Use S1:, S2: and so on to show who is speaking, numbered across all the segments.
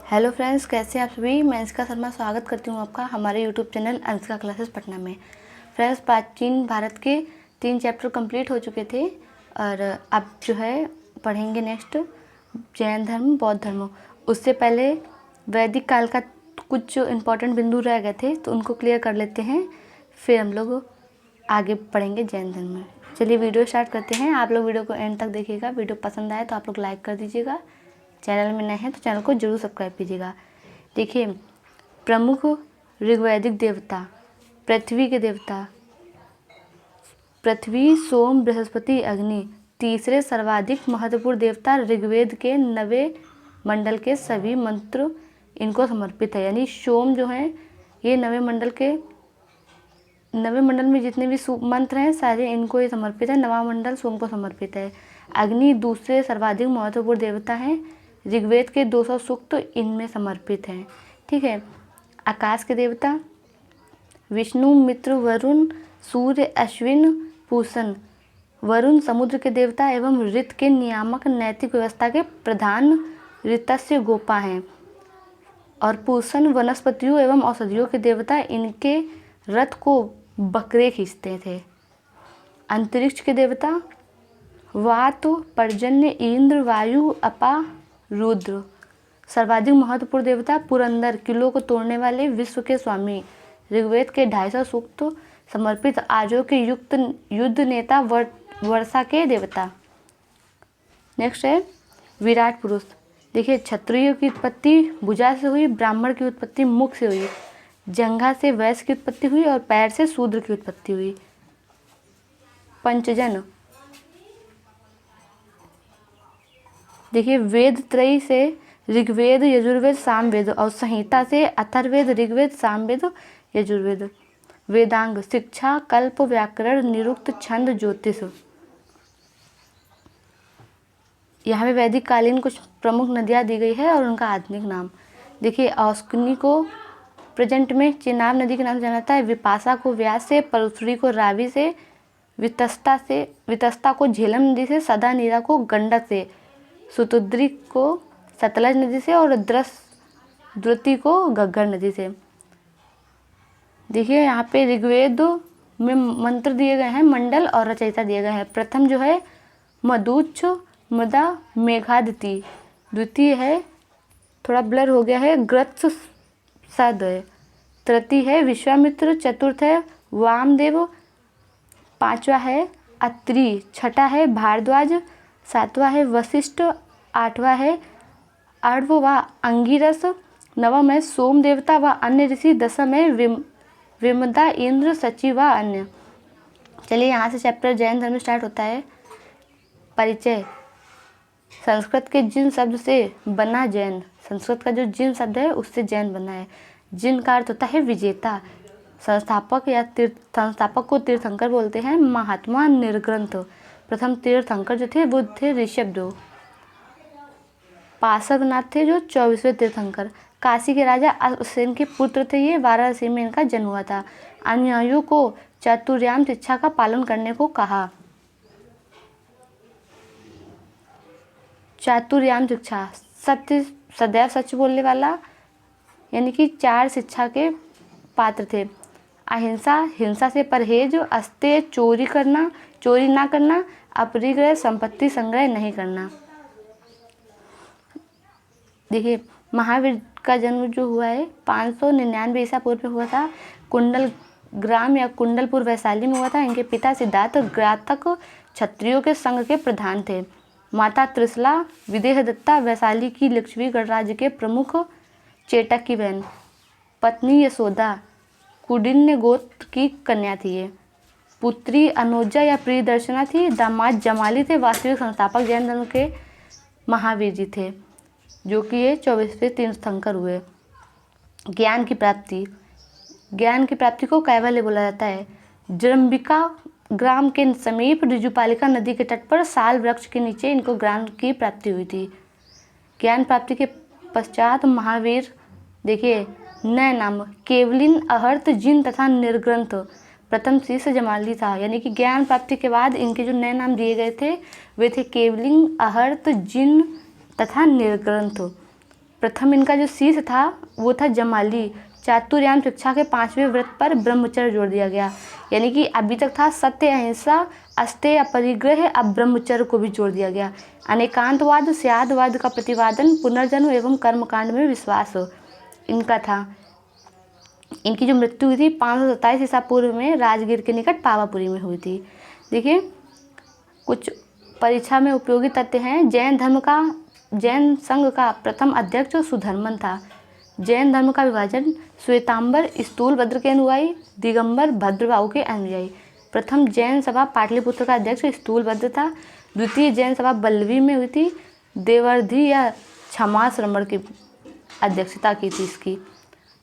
S1: Hello friends, कैसे हैं आप सभी। मैं अंशिका शर्मा स्वागत करती हूँ आपका हमारे YouTube channel Anshika classes Patna में। फ्रेंड्स, प्राचीन भारत के 3 चैप्टर कंप्लीट हो चुके थे और अब जो है पढ़ेंगे नेक्स्ट जैन धर्म, बौद्ध धर्म। उससे पहले वैदिक काल का कुछ जो इम्पोर्टेंट बिंदु रह गए थे तो उनको क्लियर कर लेते हैं, फिर हम लोग आगे पढ़ेंगे जैन धर्म में। चलिए वीडियो स्टार्ट करते हैं। आप लोग वीडियो को एंड तक देखिएगा। वीडियो पसंद आए तो आप लोग लाइक कर दीजिएगा। चैनल में नए हैं तो चैनल को जरूर सब्सक्राइब कीजिएगा। देखिए, प्रमुख ऋग्वैदिक देवता, पृथ्वी के देवता पृथ्वी, सोम, बृहस्पति, अग्नि। तीसरे सर्वाधिक महत्वपूर्ण देवता ऋग्वेद के 9वें मंडल के सभी मंत्र इनको समर्पित है। यानी सोम जो है ये 9वें मंडल में जितने भी मंत्र हैं सारे इनको ही समर्पित है। 9वां मंडल सोम को समर्पित है। अग्नि दूसरे सर्वाधिक महत्वपूर्ण देवता हैं। ऋग्वेद के 200 सूक्त इनमें समर्पित हैं। ठीक है। आकाश के देवता विष्णु, मित्र, वरुण, सूर्य, अश्विन, पूषण। वरुण समुद्र के देवता एवं ऋत के नियामक, नैतिक व्यवस्था के प्रधान ऋतस्य गोपा हैं। और पूषण वनस्पतियों एवं औषधियों के देवता, इनके रथ को बकरे खींचते थे। अंतरिक्ष के देवता वात, पर्जन्य, इंद्र, वायु, अपा, रुद्र। सर्वाधिक महत्वपूर्ण देवता पुरंदर, किलों को तोड़ने वाले, विश्व के स्वामी। ऋग्वेद के 250 सूक्त समर्पित, आजो के युद्ध नेता, वर्षा के देवता। नेक्स्ट है विराट पुरुष। देखिए, क्षत्रिय की उत्पत्ति भुजा से हुई, ब्राह्मण की उत्पत्ति मुख से हुई, जंघा से वैश्य की उत्पत्ति हुई और पैर से शूद्र की उत्पत्ति हुई। पंचजन। देखिए, वेद त्रयी से ऋग्वेद, यजुर्वेद, सामवेद और संहिता से अथर्ववेद, ऋग्वेद, सामवेद, यजुर्वेद। वेदांग शिक्षा, कल्प, व्याकरण, निरुक्त, छंद, ज्योतिष। यहाँ पे वैदिक कालीन कुछ प्रमुख नदियाँ दी गई है और उनका आधुनिक नाम। देखिए, औस्कनी को प्रेजेंट में चिनाब नदी के नाम से जाना जाता है। विपाशा को व्यास से, परशुरी को रावी से, वितस्ता को झेलम नदी से, सदा नीरा को गंडक से, सुतुद्री को सतलज नदी से और द्रुति को घग्गर नदी से। देखिए, यहाँ पे ऋग्वेद में मंत्र दिए गए हैं, मंडल और रचयिता दिए गए हैं। प्रथम जो है मदुच्छ, मदा, मेघादिति। द्वितीय है, थोड़ा ब्लर हो गया है, ग्रत्स सद है। तृतीय है विश्वामित्र। चतुर्थ है वामदेव। पांचवा है अत्रि। छठा है भारद्वाज। सातवां है वशिष्ठ। आठवां है अर्व व अंगिरस। नवम है सोम देवता व अन्य ऋषि। दसम है विमदा, इंद्र, सची व अन्य। चलिए, यहाँ से चैप्टर जैन धर्म स्टार्ट होता है। परिचय। संस्कृत के जिन शब्द से बना जैन, संस्कृत का जो जिन शब्द है उससे जैन बना है। जिन का अर्थ होता है विजेता। संस्थापक को तीर्थंकर बोलते हैं। महात्मा, निर्ग्रंथ। प्रथम तीर्थंकर जो थे वो थे ऋषभदेव। पार्श्वनाथ थे जो 24वें तीर्थंकर। काशी के राजा अश्वसेन के पुत्र थे ये। वाराणसी में इनका जन्म हुआ था। अनुयायियों को चातुर्याम शिक्षा का पालन करने को कहा। चातुर्याम शिक्षा, सत्य, सदैव सच बोलने वाला, यानी कि 4 शिक्षा के पात्र थे। अहिंसा, हिंसा से परहेज, अस्तेय, चोरी ना करना, अपरिग्रह, संपत्ति संग्रह नहीं करना। देखिए, महावीर का जन्म जो हुआ है 599 ईसा पूर्व में हुआ था। कुंडल ग्राम या कुंडलपुर वैशाली में हुआ था। इनके पिता सिद्धार्थ ग्रातक क्षत्रियों के संघ के प्रधान थे। माता त्रिशला विदेह दत्ता वैशाली की लक्ष्मी गणराज्य के प्रमुख चेटक की बहन। पत्नी यशोदा कुडिन्य गोत्र की कन्या थी ये। पुत्री अनोजा या प्रियदर्शना थी। दामाद जमाली थे। वास्तविक संस्थापक जैन धर्म के महावीर जी थे, जो कि ये 24वें तीर्थंकर हुए। ज्ञान की प्राप्ति को कैवल्य बोला जाता है। जरंबिका ग्राम के समीप ऋजुपालिका नदी के तट पर साल वृक्ष के नीचे इनको ज्ञान की प्राप्ति हुई थी। ज्ञान प्राप्ति के पश्चात महावीर, देखिए, नए नाम केवलिन, अहर्त, जिन तथा निर्ग्रंथ। प्रथम शिष्य जमाली था। यानी कि ज्ञान प्राप्ति के बाद इनके जो नए नाम दिए गए थे वे थे केवलिन, अहर्त, जिन तथा निर्ग्रंथ। प्रथम इनका जो शीर्ष था वो था जमाली। चातुर्यान शिक्षा के 5वें व्रत पर ब्रह्मचर्य जोड़ दिया गया। यानी कि अभी तक था सत्य, अहिंसा, अस्तेय, अपरिग्रह, अब ब्रह्मचर्य को भी जोड़ दिया गया। अनेकांतवाद, स्यादवाद का प्रतिपादन, पुनर्जन्म एवं कर्मकांड में विश्वास इनका था। इनकी जो मृत्यु हुई थी 527 ईसा पूर्व में राजगीर के निकट पावापुरी में हुई थी। देखिए कुछ परीक्षा में उपयोगी तथ्य हैं। जैन संघ का प्रथम अध्यक्ष सुधर्मन था। जैन धर्म का विभाजन श्वेतांबर स्थूलभद्र के अनुयायी, दिगंबर भद्रबाहु के अनुयायी। प्रथम जैन सभा पाटलिपुत्र का अध्यक्ष स्थूलभद्र था। द्वितीय जैन सभा बल्लवी में हुई थी। देवर्धि या क्षमाश्रमण की अध्यक्षता की थी इसकी।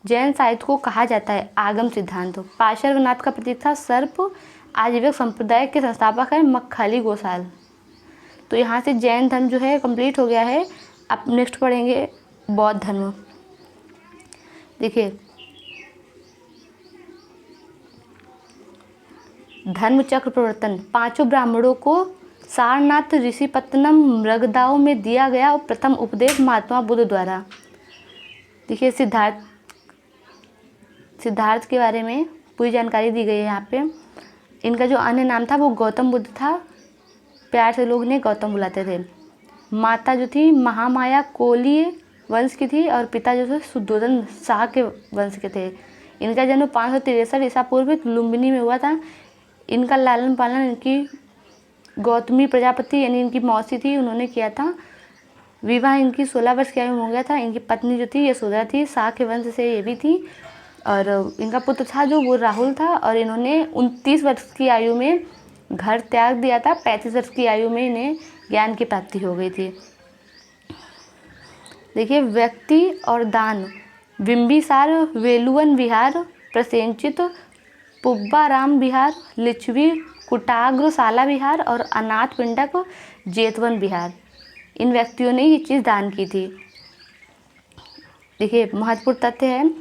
S1: जैन साहित्य को कहा जाता है आगम सिद्धांत। पार्श्वनाथ का प्रतीक था सर्प। आजीविक संप्रदाय के संस्थापक है मक्खाली गोसाल। तो यहाँ से जैन धर्म जो है कंप्लीट हो गया है। अब नेक्स्ट पढ़ेंगे बौद्ध धर्म। देखिए धर्म चक्र प्रवर्तन। 5 ब्राह्मणों को सारनाथ ऋषिपत्तनम मृगदाओं में दिया गया और प्रथम उपदेश महात्मा बुद्ध द्वारा। देखिए सिद्धार्थ के बारे में पूरी जानकारी दी गई है यहाँ पे। इनका जो अन्य नाम था वो गौतम बुद्ध था। प्यार से लोग इन्हें गौतम बुलाते थे। माता जो थी महामाया कोलीय वंश की थी और पिता जो थे सुद्धोधन शाह के वंश के थे। इनका जन्म 563 ईसा पूर्व लुम्बिनी में हुआ था। इनका लालन पालन इनकी गौतमी प्रजापति यानी इनकी मौसी थी उन्होंने किया था। विवाह इनकी 16 वर्ष की आयु में हो गया था। इनकी पत्नी जो थी यशोधरा थी, शाह के वंश से ये भी थी। और इनका पुत्र था जो वो राहुल था और इन्होंने 29 वर्ष की आयु में घर त्याग दिया था। 35 वर्ष की आयु में इन्हें ज्ञान की प्राप्ति हो गई थी। देखिए व्यक्ति और दान। बिंबिसार, वेलुवन विहार, प्रसेनचित, पुब्बाराम विहार, लिच्छवी, कुटाग्रशाला विहार और अनाथ पिंडक जेतवन विहार, इन व्यक्तियों ने ये चीज़ दान की थी। देखिए महत्वपूर्ण तथ्य है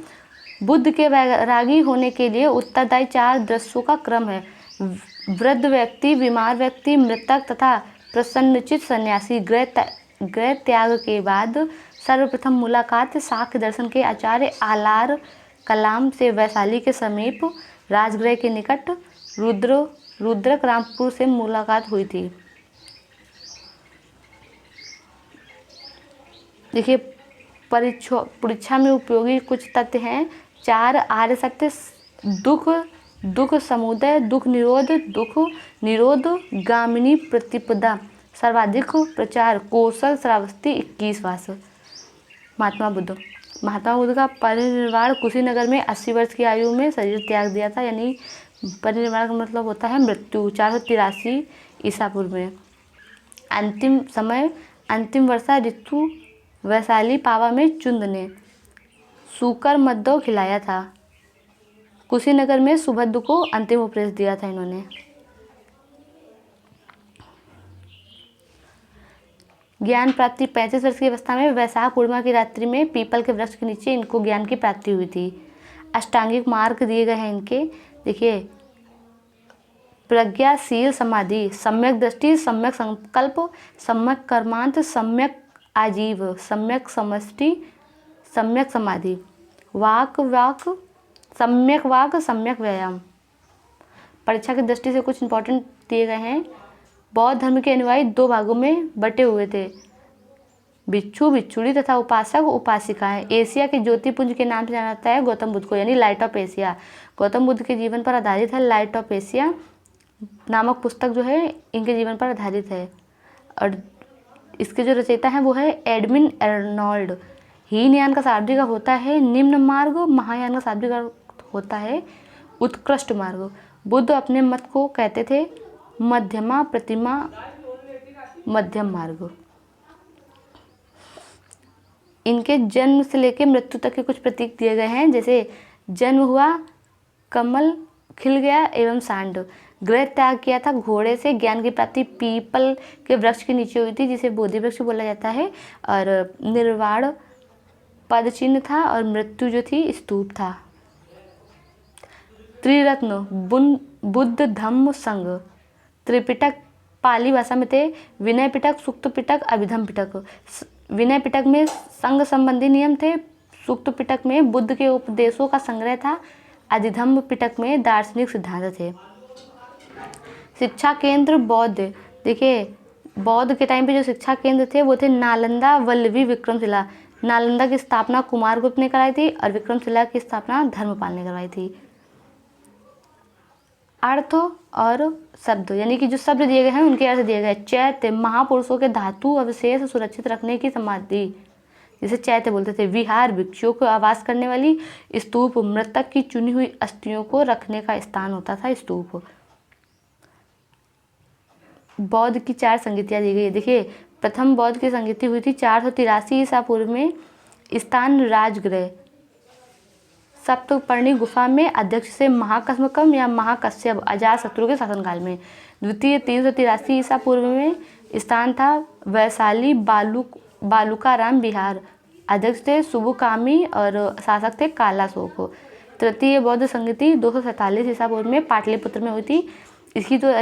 S1: बुद्ध के वैरागी होने के लिए उत्तरदायी 4 दृश्यों का क्रम है। वृद्ध व्यक्ति, बीमार व्यक्ति, मृतक तथा प्रसन्नचित सन्यासी। गृह त्याग के बाद सर्वप्रथम मुलाकात साक्य दर्शन के आचार्य आलार कलाम से वैशाली के समीप राजगृह के निकट रुद्रक रामपुर से मुलाकात हुई थी। देखिए परीक्षा में उपयोगी कुछ तथ्य हैं। 4 आर्य सत्य, दुख समुदय, दुख निरोध, गामिनी प्रतिपदा, सर्वाधिक प्रचार, कौशल श्रावस्ती, 21 वास। महात्मा बुद्ध का परिनिर्वाण कुशीनगर में 80 वर्ष की आयु में शरीर त्याग दिया था। यानी परिनिर्वाण का मतलब होता है मृत्यु। 483 ईसा पूर्व में। अंतिम वर्षा ऋतु वैशाली पावा में चुंद ने सूकर मद्दो खिलाया था। कुशीनगर में सुभद्र को अंतिम उपदेश दिया था इन्होंने। ज्ञान प्राप्ति 35 वर्ष की अवस्था में वैशाख पूर्णिमा की रात्रि में पीपल के वृक्ष के नीचे इनको ज्ञान की प्राप्ति हुई थी। अष्टांगिक मार्ग दिए गए हैं इनके। देखिए प्रज्ञाशील समाधि, सम्यक दृष्टि, सम्यक संकल्प, सम्यक कर्मांत, सम्यक आजीव, सम्यक समष्टि, सम्यक समाधि, सम्यक वाक, सम्यक व्यायाम। परीक्षा की दृष्टि से कुछ इंपॉर्टेंट दिए गए हैं। बौद्ध धर्म के अनुयायी 2 भागों में बटे हुए थे, भिक्षु भिक्षुणी तथा उपासक उपासिकाएं। एशिया के ज्योतिपुंज के नाम से जाना जाता है गौतम बुद्ध को, यानी light of Asia. Gautam Buddha के जीवन पर आधारित है लाइट ऑफ एशिया नामक पुस्तक जो है इनके जीवन पर आधारित है। और इसके जो रचयिता हैं वो है एडमिन अर्नोल्ड। हीनयान का शाब्दिक अर्थ होता है निम्न मार्ग, महायान का शाब्दिक अर्थ होता है उत्कृष्ट मार्ग। बुद्ध अपने मत को कहते थे मध्यमा प्रतिमा मध्यम मार्ग। इनके जन्म से लेकर मृत्यु तक के कुछ प्रतीक दिए गए हैं, जैसे जन्म हुआ, कमल खिल गया एवं सांड। गृह त्याग किया था घोड़े से। ज्ञान की प्राप्ति पीपल के वृक्ष के नीचे हुई थी जिसे बोधि वृक्ष बोला जाता है। और निर्वाण पद चिन्ह था और मृत्यु जो थी स्तूप था। त्रिरत्न बुद्ध धम्म संघ। त्रिपिटक पाली भाषा में थे विनय पिटक, सुक्त पिटक, अभिधम पिटक। विनय पिटक में संघ संबंधी नियम थे। सूक्त पिटक में बुद्ध के उपदेशों का संग्रह था। अधिधम्म पिटक में दार्शनिक सिद्धांत थे। शिक्षा केंद्र बौद्ध, देखिए बौद्ध के टाइम पे जो शिक्षा केंद्र थे वो थे नालंदा, वल्लभी, विक्रमशिला। नालंदा की स्थापना कुमारगुप्त ने कराई थी और विक्रमशिला की स्थापना धर्मपाल ने करवाई थी। अर्थ और शब्द, यानी कि जो शब्द दिए गए हैं उनके अर्थ दिए गए। चैत्य, महापुरुषों के धातु अवशेष सुरक्षित रखने की समाधि, जिसे चैत्य बोलते थे। विहार, भिक्षुओं को आवास करने वाली। स्तूप, मृतक की चुनी हुई अस्थियों को रखने का स्थान होता था स्तूप। बौद्ध की 4 संगतियाँ दी गई है। देखिए प्रथम बौद्ध की संगति हुई थी 483 ईसा पूर्व में, स्थान राजगृह, सप्तपर्णी गुफा में, अध्यक्ष से महाकस्मकम या महाकश्यप, अजातशत्रु के शासनकाल में। द्वितीय 383 ईसा पूर्व में, स्थान था वैशाली, बालुकाराम बिहार, अध्यक्ष थे सुबुकामी और शासक थे कालाशोक। तृतीय बौद्ध संगति 247 ईसा पूर्व में पाटलिपुत्र में हुई थी। इसकी जो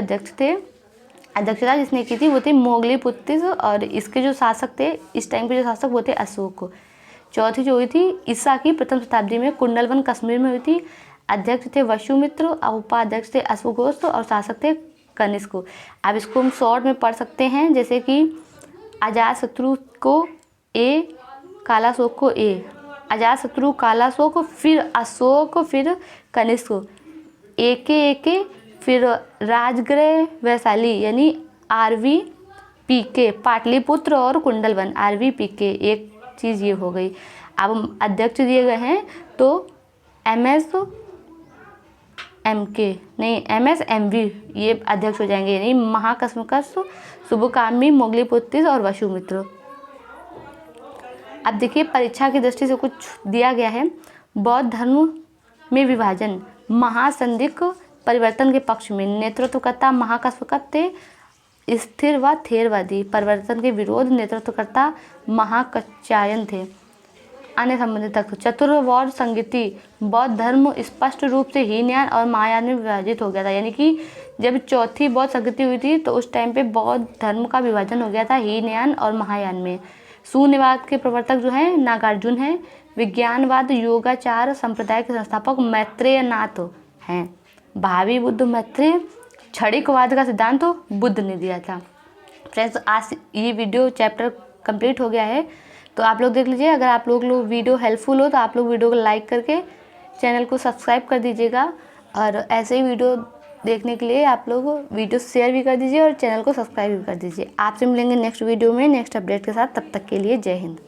S1: अध्यक्षता जिसने की थी वो थे मोगलीपुत्र और इसके जो शासक थे इस टाइम के जो शासक वो थे अशोक। चौथी जो हुई थी ईसा की प्रथम शताब्दी में कुंडलवन कश्मीर में हुई थी। अध्यक्ष थे वसुमित्र और उपाध्यक्ष थे अश्वघोष और शासक थे कनिष्क। अब इसको हम शॉर्ट में पढ़ सकते हैं, जैसे कि अजातशत्रु को ए, कालाशोक को ए, अजातशत्रु, कालाशोक, फिर अशोक, फिर कनिष्क, एके फिर राजगृह वैशाली यानी RVPK, पाटलिपुत्र और कुंडलवन RVPK, एक चीज़ ये हो गई। अब अध्यक्ष दिए गए हैं तो MSMV ये अध्यक्ष हो जाएंगे, यानी महाकस्मकस, सुबुकामी, मोगलीपुत्र और वसुमित्र। अब देखिए परीक्षा की दृष्टि से कुछ दिया गया है। बौद्ध धर्म में विभाजन, महासंधिक परिवर्तन के पक्ष में, नेतृत्वकर्ता महाकस्मकस थे। स्थिर व थेरवादी, परिवर्तन के विरोध, नेतृत्वकर्ता महाकच्छायन थे। अन्य संबंधित तत्व, चतुर्वर्ग संगति, बौद्ध धर्म स्पष्ट रूप से हीनयान और महायान में विभाजित हो गया था। यानी कि जब चौथी बौद्ध संगति हुई थी तो उस टाइम पे बौद्ध धर्म का विभाजन हो गया था हीनयान और महायान में। शून्यवाद के प्रवर्तक जो हैं नागार्जुन हैं। विज्ञानवाद, योगाचार संप्रदाय के संस्थापक मैत्रेयनाथ हैं। भावी बुद्ध मैत्रेय, क्षणिकवाद का सिद्धांत तो बुद्ध ने दिया था। फ्रेंड्स आज ये वीडियो चैप्टर कंप्लीट हो गया है, तो आप लोग देख लीजिए। अगर आप लोग वीडियो हेल्पफुल हो तो आप लोग वीडियो को लाइक करके चैनल को सब्सक्राइब कर दीजिएगा, और ऐसे ही वीडियो देखने के लिए आप लोग वीडियो शेयर भी कर दीजिए और चैनल को सब्सक्राइब भी कर दीजिए। आपसे मिलेंगे नेक्स्ट वीडियो में नेक्स्ट अपडेट के साथ। तब तक के लिए जय हिंद।